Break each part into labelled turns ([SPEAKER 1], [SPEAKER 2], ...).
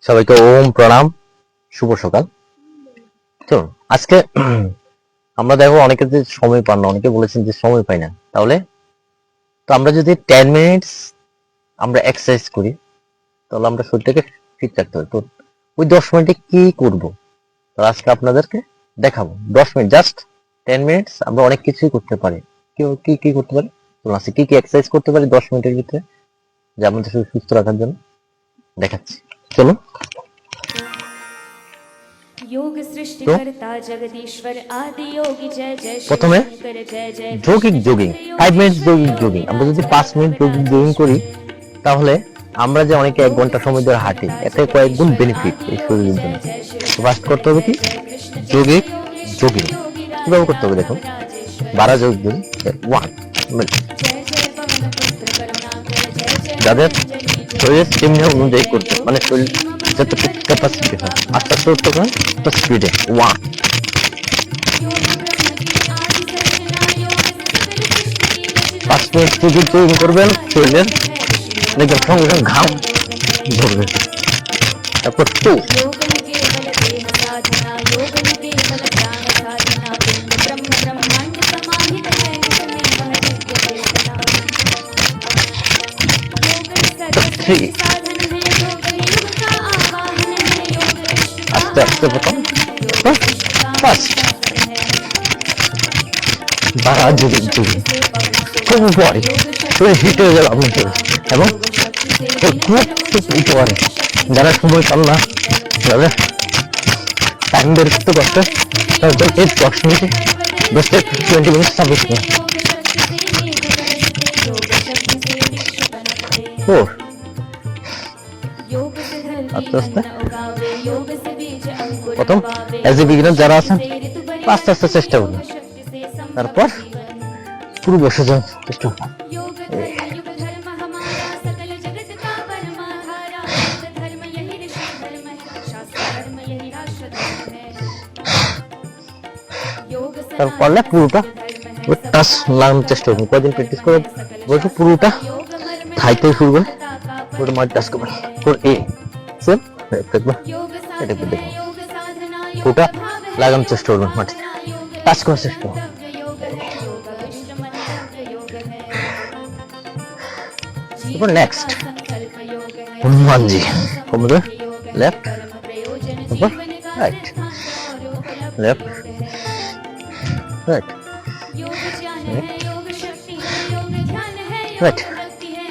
[SPEAKER 1] সবাইকে ওম প্রণাম, শুভ সকাল। চলুন আজকে আমরা দেখো অনেকে যে সময় পান না, অনেকে বলেছেন যে সময় পাই না, তাহলে তো আমরা যদি 10 মিনিটস আমরা এক্সারসাইজ করি তাহলে আমরা শরীরটাকে ফিট রাখতে পারি। তো ওই 10 মিনিটে কি করব, তো আজকে আপনাদেরকে দেখাবো। 10 মিনিট, জাস্ট 10 মিনিটস আমরা অনেক কিছুই করতে পারি। কি কি করতে পারি, তো আজকে কি কি এক্সারসাইজ করতে পারি 10 মিনিটের ভিতরে, যে আমাদের শরীর সুস্থ রাখার জন্য দেখাচ্ছি। চলুন।
[SPEAKER 2] योग सृष्टिकर्ता जगदीश्वर आदि योगी जय जय
[SPEAKER 1] প্রথমে
[SPEAKER 2] शंकर जय जय
[SPEAKER 1] জগিং 5 মিনিট জগিং আমরা যদি 5 মিনিট জগিং করি তাহলে আমরা যে অনেকে 1 ঘন্টা সময় ধরে হাঁটি, এতে কয়েক গুণ বেনিফিট এই শরীরের জন্য। ফার্স্ট করতে হবে কি, জগিং কিভাবে করতে হবে দেখো। 12 জগিং 1 যাদের শরীরের স্টেমিনা অনুযায়ী করতে, মানে শরীর যতটুকু ক্যাপাসিটি হয় আস্তে আস্তে উঠতে পারেন স্পিডে 1। 5 মিনিট জগিং করবেন, শরীরের দেখবেন সঙ্গে সঙ্গে ঘাম ধরবে। তারপর 2 3 আস্তে আস্তে প্রথম ফার্স্ট 12 জগিং খুব উপরে শরীর হিট হয়ে যাবে আপনার শরীর, এবং খুব উপরে। যারা সময় পান না, যারা টাইম বের করতে করতে এই 10 মিনিটে 20 মিনিট সার্ভিস নেই। 4 আস্তে আস্তে প্রথম এজ এ বিগিনার যারা আছেন আস্তে আস্তে চেষ্টা করুন, তারপর পুরো বসে যান চেষ্টা করুন। তারপরে পুরোটা টাচ লাগানোর চেষ্টা করুন। কদিন প্র্যাকটিস করে বলছো পুরোটা খাইতে শুরু করে পুরো মাঠ টাচ করবেন। এ সেম দেখবেন, এটা দেখবেন পুরোটা লাগানোর চেষ্টা করবেন, মাঠে টাচ করার চেষ্টা করুন। এরপর নেক্সট হনুমানজি, কমরে লেফট, তারপর রাইট, লেফট রাইট রাইট,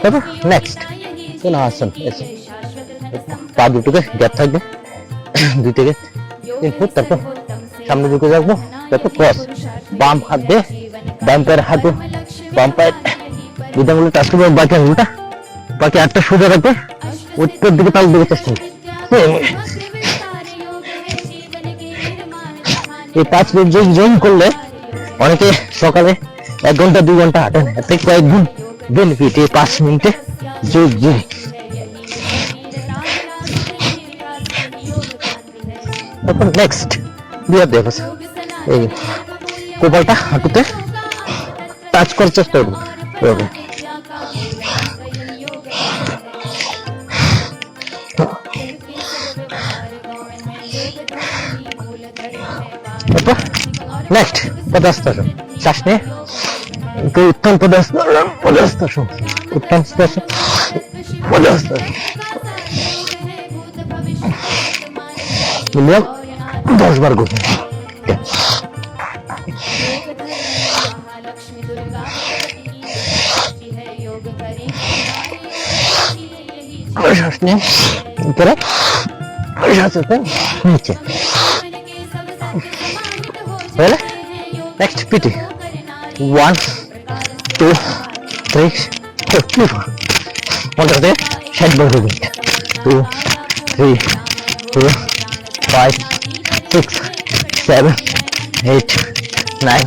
[SPEAKER 1] তারপর নেক্সট কোন আসন, পা দুটোকে গ্যাপ থাকবে 2 থেকে 3 ফুট, তারপর সামনে দিকে যাবো, তারপর ক্রস, বাম হাত দিয়ে বাম পায়ের হাত বাম পায়ের দুটাগুলো টাচ করবে, বাকি আঙুলটা বাকি 8টা সোজা রাখবে, উত্তর দিকে তাল দিকে চেষ্টা করবে। এই 5 মিনিট জয়েন করলে অনেকে সকালে 1 ঘন্টা 2 ঘন্টা হাঁটেন, এতে কয়েক গুণ বেনিফিট এই 5 মিনিটে যোগ। তারপর নেক্সট বিয়ার দেখো, এই কোপালটা হাঁটুতে টাচ করার চেষ্টা করবো। তারপর নেক্সট পদাস্তাসন, শ্বাস নিয়ে উত্তম পদাস্তাসন, উত্তম পদাস্তাসন মিনিমাম 10 বার করুন। শ্বাস নিয়ে উপরে, শ্বাস নিচে, তাহলে নেক্সট পিটি 1 2 3 4 ওটাতে 60 বার করবেন। 2 3 4 5 6 7 8 9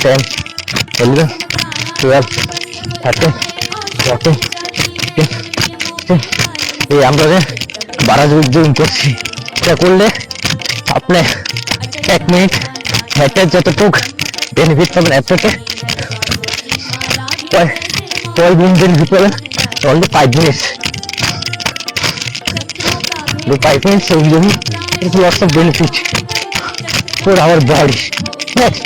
[SPEAKER 1] 10 11 12 13 14 15। এই আমরা যে 12 জগিং করছি, এটা করলে আপনি 1 মিনিট হেঁটে যতটুক বেনিফিট পাবেন, এর থেকে 12 মিনিট বেনিফিট পাবেন, only 5 minutes The 5 minutes of yoga is lots of benefit for our body. Next.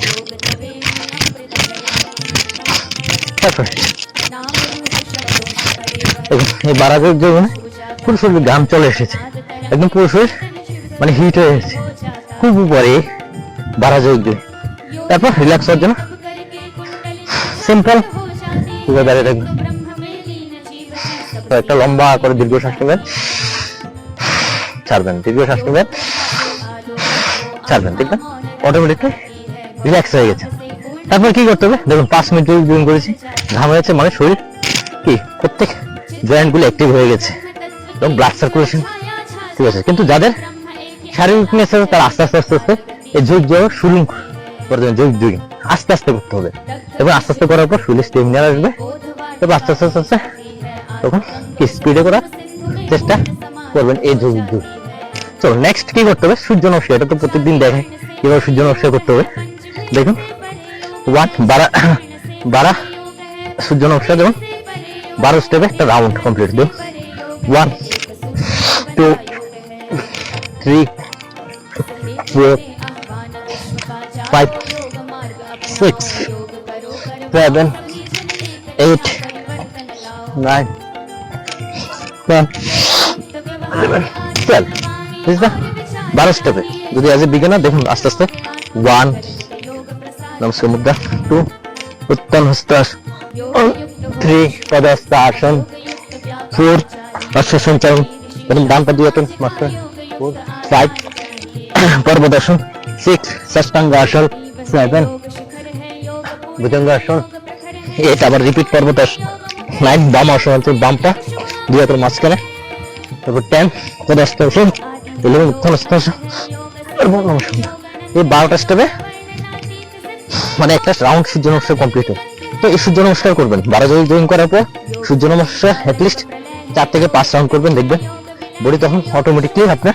[SPEAKER 1] তারপরে এই বারাজের জন্য পুরো শরীরে ঘাম চলে এসেছে, একদম পুরো শরীর মানে হিট হয়ে গেছে খুব উপরে বারাজের জন্য। তারপর রিল্যাক্স হওয়ার জন্য সিম্পল দাঁড়িয়ে থাকবেন, একটা লম্বা করে দীর্ঘ শ্বাস নেবেন, ছাড়বেন, দীর্ঘ শ্বাস নেবেন, ছাড়বেন, দেখবেন অটোমেটিকলি রিল্যাক্স হয়ে গেছে। তারপর কি করতে হবে দেখুন, 5 মিনিট জয়েন করেছি, ঘাম হয়েছে মানে শরীর কি প্রত্যেক জয়েন্ট গুলো অ্যাক্টিভ হয়ে গেছে এবং ব্লাড সার্কুলেশন ঠিক আছে। কিন্তু যাদের শারীরিক উইকনেস আছে তারা আস্তে আস্তে আস্তে আস্তে এই যোগ শুরু করে দেবেন, যোগ আস্তে আস্তে করতে হবে এবং আস্তে আস্তে করার পর শরীরে স্টেমিনা আসবে, তবে আস্তে আস্তে আস্তে আস্তে তখন কি স্পিডে করার চেষ্টা করবেন এই যোগ। চলো নেক্সট কি করতে হবে, সূর্য নমস্কার। এটা তো প্রত্যেকদিন দেখে কিভাবে সূর্য নমস্কার করতে হবে। দেখুন 1 12 সূর্য নমস্কার, দেখুন 12 স্টেপে একটা রাউন্ড কমপ্লিট। দেখুন 1 2 3 4 5 6 7 8 9 10 11 12 বুঝলা 12 স্টেপে। যদি অ্যাজ এ বিগিনার দেখুন আস্তে আস্তে 1 নমস্কার মুদ্রা, 2 উত্তম হস্তাসন, 3 পদাস্তাসন, 4 অশ্বসঞ্চারণ, দেখুন ডান পা দিয়ে ওঠেন মাস্টার, 4 5 পর্বতাসন, 6 ষষ্ঠাঙ্গাসন, 7 ভুজঙ্গাসন, 8 আবার রিপিট পর্বতাসন, 9 বাম আসন, বাম পা দুই হাতের মাঝখানে, তারপর 10 পদাস্তাসন, 11 উত্তম হস্তাসন, নমস্কার। এই 12টা স্টেপে মানে একটা রাউন্ড সূর্য নমস্কার কমপ্লিট হয়। তো এই সূর্য নমস্কার করবেন 12 জয়েন করার পর সূর্য নমস্কার অ্যাটলিস্ট 4 থেকে 5 রাউন্ড করবেন, দেখবেন বডি তখন অটোমেটিকলি আপনার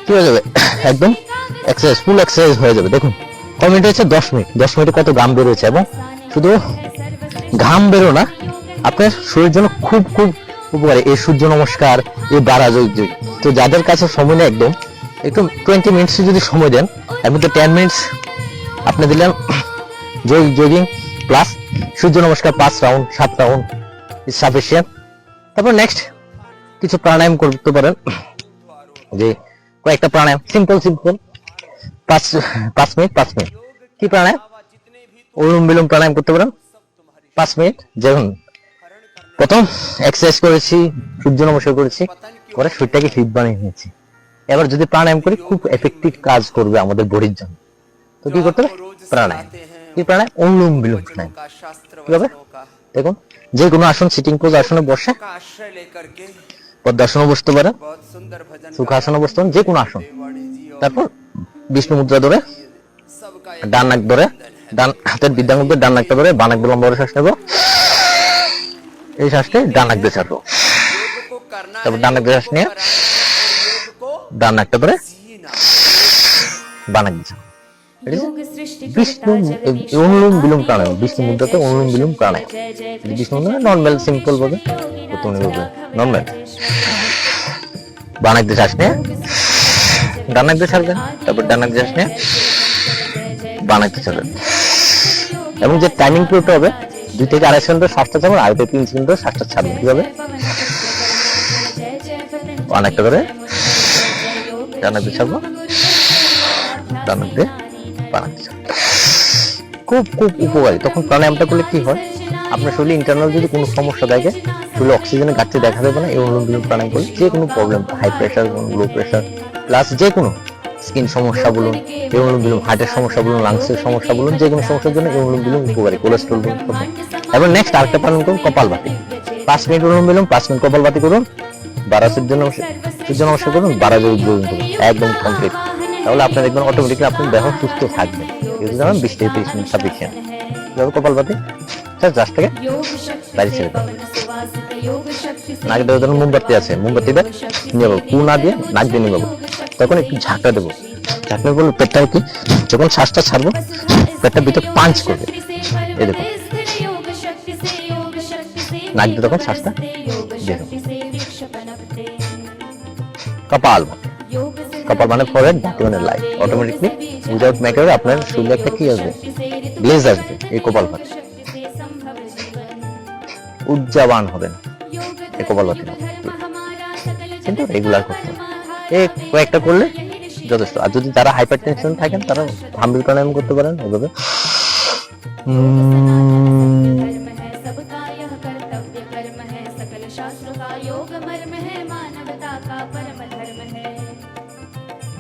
[SPEAKER 1] কি হয়ে যাবে, একদম এক্সারসাইজ, ফুল এক্সারসাইজ হয়ে যাবে। দেখুন কমেন্ট হচ্ছে 10 মিনিট, 10 মিনিটে কত ঘাম বেরোচ্ছে, এবং শুধু ঘাম বেরো না আপনার শরীরের জন্য খুব খুব উপকারী এই সূর্য নমস্কার, এই 12 যোগ। তো যাদের কাছে সময় নেই একদম, একটু 20 মিনিটস যদি সময় দেন, এর মধ্যে 10 মিনিটস আপনি দিলেন জগিং প্লাস সূর্য নমস্কার 5 রাউন্ড 7 রাউন্ড ইজ সাফিসিয়েন্ট। তারপর নেক্সট কিছু প্রাণায়াম করতে পারেন, যে কয়েকটা প্রাণায়াম সিম্পল 5 মিনিট কি প্রাণায়াম, অনুলোম বিলোম প্রাণায়াম করতে পারেন 5 মিনিট। যেমন প্রথম এক্সারসাইজ করেছি, সূর্য নমস্কার করেছি, করে শরীরটাকে ফিট বানিয়ে নিয়েছি। এবার যদি প্রাণায়াম করি খুব এফেক্টিভ কাজ করবে আমাদের বডির জন্য। তো কি করতে হবে, প্রাণায়াম, কি প্রাণায়াম, অনুলোম বিলোম প্রাণায়াম। কিভাবে দেখুন, যে কোনো আসন, সিটিং পোজ আসনে বসে, পদ্মাসনে বসতে পারেন, সুখাসনে বসতে পারেন, যে কোনো আসন। তারপর বিষ্ণু মুদ্রা ধরে ডান নাক ধরে, ডান হাতের বৃদ্ধাঙ্গুল ডান নাকটা ধরে বাঁ নাক দিয়ে লম্বা করে শ্বাস নেব, এই শ্বাসটা ডান নাক দিয়ে ছাড়বো। তারপর ডান নাক দিয়ে শ্বাস নিয়ে ডান নাকটা ধরে বাঁ নাক দিয়ে ছাড়বো। বিষ্ণু অনুলোম বিলোম প্রাণায়াম, বিষ্ণু মুদ্রাতে অনুলোম বিলোম প্রাণায়াম। বিষ্ণু মুদ্রা নর্মাল সিম্পল ভাবে নর্মাল বাঁ নাক দিয়ে শ্বাস নিয়ে ডান নাক দিয়ে ছাড়বেন, তারপর ডান নাক দিয়ে শ্বাস নিয়ে বাঁ নাক দিয়ে ছাড়বেন। এবং যে টাইমিং পিরিয়ডটা হবে 2 থেকে 2.5 সেকেন্ড শ্বাসটা ছাড়বেন, 2.5 থেকে 3 সেকেন্ড শ্বাসটা ছাড়বেন। কিভাবে, বাঁ নাকটা ধরে ডান নাক দিয়ে ছাড়বো, ডান নাক দিয়ে বাঁ নাক দিয়ে ছাড়বো। খুব খুব উপকারী। তখন প্রাণায়ামটা করলে কি হয়, আপনার শরীরে ইন্টারনাল যদি কোনো সমস্যা থাকে, শরীরে অক্সিজেনের ঘাটতি দেখা দেবে না। এই অনুলোম বিলোম প্রাণায়াম করলে যে কোনো প্রবলেম, হাই প্রেশার বলুন, লো প্রেশার, প্লাস যে কোনো স্কিন সমস্যা বলুন, এই অনুলোম বিলোম, হার্টের সমস্যা বলুন, লাংসের সমস্যা বলুন, যে কোনো সমস্যার জন্য এই অনুলোম বিলোম উপকারী। কোলেস্ট্রল বলুন। এবার নেক্সট আরেকটা প্রাণায়াম করুন, কপালভাতি। 5 মিনিট অনুলোম বিলোম, 5 মিনিট কপালভাতি করুন, 12 সূর্য নমস্কার করুন, 12 যোগ করুন, একদম কমপ্লিট। তাহলে আপনার দেখবেন অটোমেটিকলি আপনার দেহ সুস্থ থাকবে। যদি জানেন 20 থেকে 30 মিনিট সাফিসিয়েন্ট। কপালভাতি জাস্ট থেকে বাইরে ছেড়ে দেবেন। নাক দিয়ে ধরুন মোমবাতি আছে, মোমবাতিটা নিয়ে যাবো, কু না দিয়ে নাক দিয়ে নিয়ে যাবো, তখন একটু ঝাঁকা দেবো। ঝাঁকনা করলে পেটটা কি, যখন শ্বাসটা ছাড়বো পেটটা ভিতরে পাঞ্চ করবে, এই দেখুন নাক দিয়ে তখন শ্বাসটা দিয়ে দেবো। কপালভাতি। কপাল মানে ফরহেড, ধাতু মানে লাইফ। অটোমেটিকলি উইদাউট মেকআপে আপনার শরীরে একটা কি আসবে, গ্লেজ আসবে এই কপাল ভাতি, উজ্জাবান হবেন এই কপাল ভাতি। কিন্তু রেগুলার করতে হবে, এই কয়েকটা করলে যথেষ্ট। আর যদি যারা হাইপার টেনশন থাকেন তারা হাম্বিল প্রাণায়াম করতে পারেন এভাবে।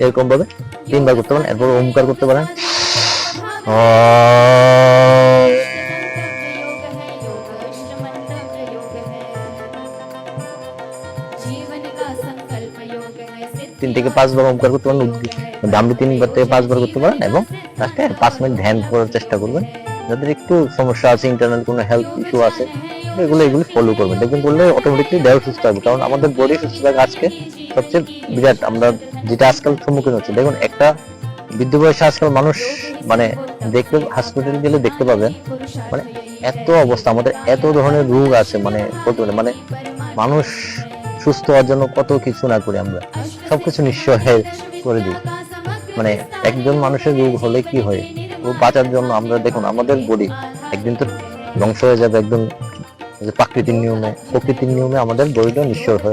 [SPEAKER 1] এরকম ভাবে 3 বার করতে পারেন। এরপর ওমকার করতে পারেন। তিন থেকে 5 বার ওমকার করতে পারেন, দামড়ি 3 বার থেকে 5 বার করতে পারেন এবং লাস্টে 5 মিনিট ধ্যান করার চেষ্টা করবেন। যাদের একটু সমস্যা আছে, ইন্টারনাল কোনো হেলথ ইস্যু আছে, এগুলো ফলো করবেন, দেখবেন করলে অটোমেটিকলি দেহ সুস্থ হবে। কারণ আমাদের বডি সুস্থ থাকে আজকে সবচেয়ে বিরাট, আমরা যেটা আজকাল সম্মুখীন হচ্ছে, দেখুন একটা বৃদ্ধ বয়সে আজকাল মানুষ মানে দেখতে হসপিটাল গেলে দেখতে পাবেন মানে এত অবস্থা, আমাদের এত ধরনের রোগ আছে, মানে মানে মানুষ সুস্থ হওয়ার জন্য কত কিছু না করি, আমরা সবকিছু নিঃস্ব করে দিই। মানে একজন মানুষের রোগ হলে কি হয়, ও বাঁচার জন্য আমরা দেখুন আমাদের বডি একদিন তো ধ্বংস হয়ে যাবে, একদম প্রকৃতির নিয়মে আমাদের বডিটা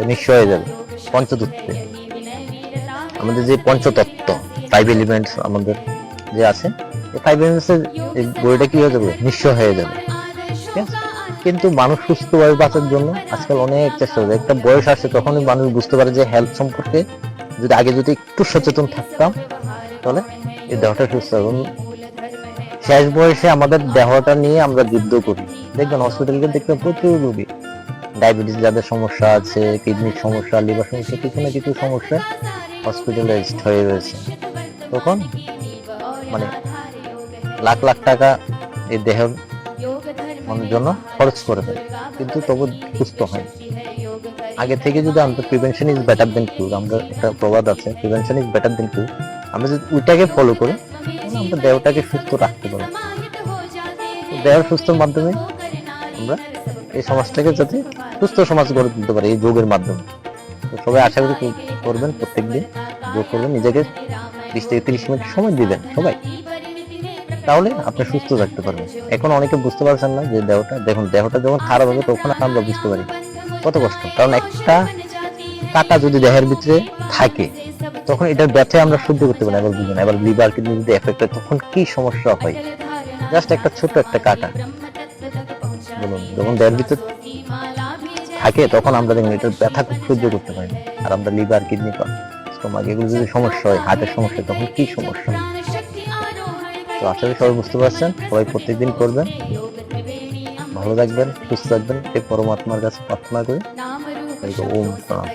[SPEAKER 1] নিঃস্ব হয়ে যাবে। পঞ্চতত্ত্বে আমাদের যে পঞ্চতত্ত্ব 5 এলিমেন্টস আমাদের যে আছে, এই 5 এলিমেন্টস এর বডিটা কি হয়ে যাবে, নিঃস্ব হয়ে যাবে। ঠিক আছে, কিন্তু মানুষ সুস্থভাবে বাঁচার জন্য আজকাল অনেক চেষ্টা করে। একটা বয়স আসে তখনই মানুষ বুঝতে পারে যে হেলথ সম্পর্কে যদি আগে যদি একটু সচেতন থাকতাম তাহলে এই দেহটা সুস্থ হবে। শেষ বয়সে আমাদের দেহটা নিয়ে আমরা যুদ্ধ করি, দেখবেন হসপিটালে দেখবেন প্রচুর রোগী, ডায়াবেটিস যাদের সমস্যা আছে, কিডনির সমস্যা, লিভার সমস্যা, কিছু না কিছু সমস্যা হসপিটালাইজড হয়ে রয়েছে। তখন মানে লাখ লাখ টাকা এই দেহের জন্য খরচ করে দেয়, কিন্তু তবু সুস্থ হয়। আগে থেকে যদি আমরা প্রিভেনশন ইজ বেটার দেন কিউর, আমরা একটা প্রবাদ আছে, প্রিভেনশন ইজ বেটার দেন কিউর, আমরা যদি ওইটাকে ফলো করি আমরা দেহটাকে সুস্থ রাখতে পারবো। দেহ সুস্থর মাধ্যমে আমরা এই সমাজটাকে যাতে সুস্থ সমাজ গড়ে তুলতে পারি এই যোগের মাধ্যমে। তো সবাই আশা করি করবেন, প্রত্যেকদিন যোগ করবেন, নিজেকে 20 থেকে 30 মিনিট সময় দিবেন সবাই, তাহলে আপনি সুস্থ থাকতে পারবেন। এখন অনেকে বুঝতে পারছেন না যে দেহটা, দেখুন দেহটা যখন খারাপ হবে তখন আমরা বুঝতে পারি কত কষ্ট। কারণ একটা কাটা যদি দেহের ভিতরে থাকে তখন এটার ব্যথায় আমরা সহ্য করতে পারি না, এবার বুঝুন, এবার লিভার কিডনি যদি এফেক্ট হয় তখন কি সমস্যা হয়। জাস্ট একটা ছোট একটা কাটা বলুন, যখন দেহের ভিতরে থাকে তখন আমরা দেখুন এটার ব্যথা খুব সহ্য করতে পারি না। আর আমরা লিভার কিডনি স্টোমাক এগুলো যদি সমস্যা হয়, হার্টের সমস্যা, তখন কি সমস্যা। তো আশা করি সবাই বুঝতে পারছেন, সবাই প্রত্যেকদিন করবেন, ভালো থাকবেন, সুস্থ থাকবেন, এই পরমাত্মার কাছে প্রার্থনা করি। ওম প্রণাম।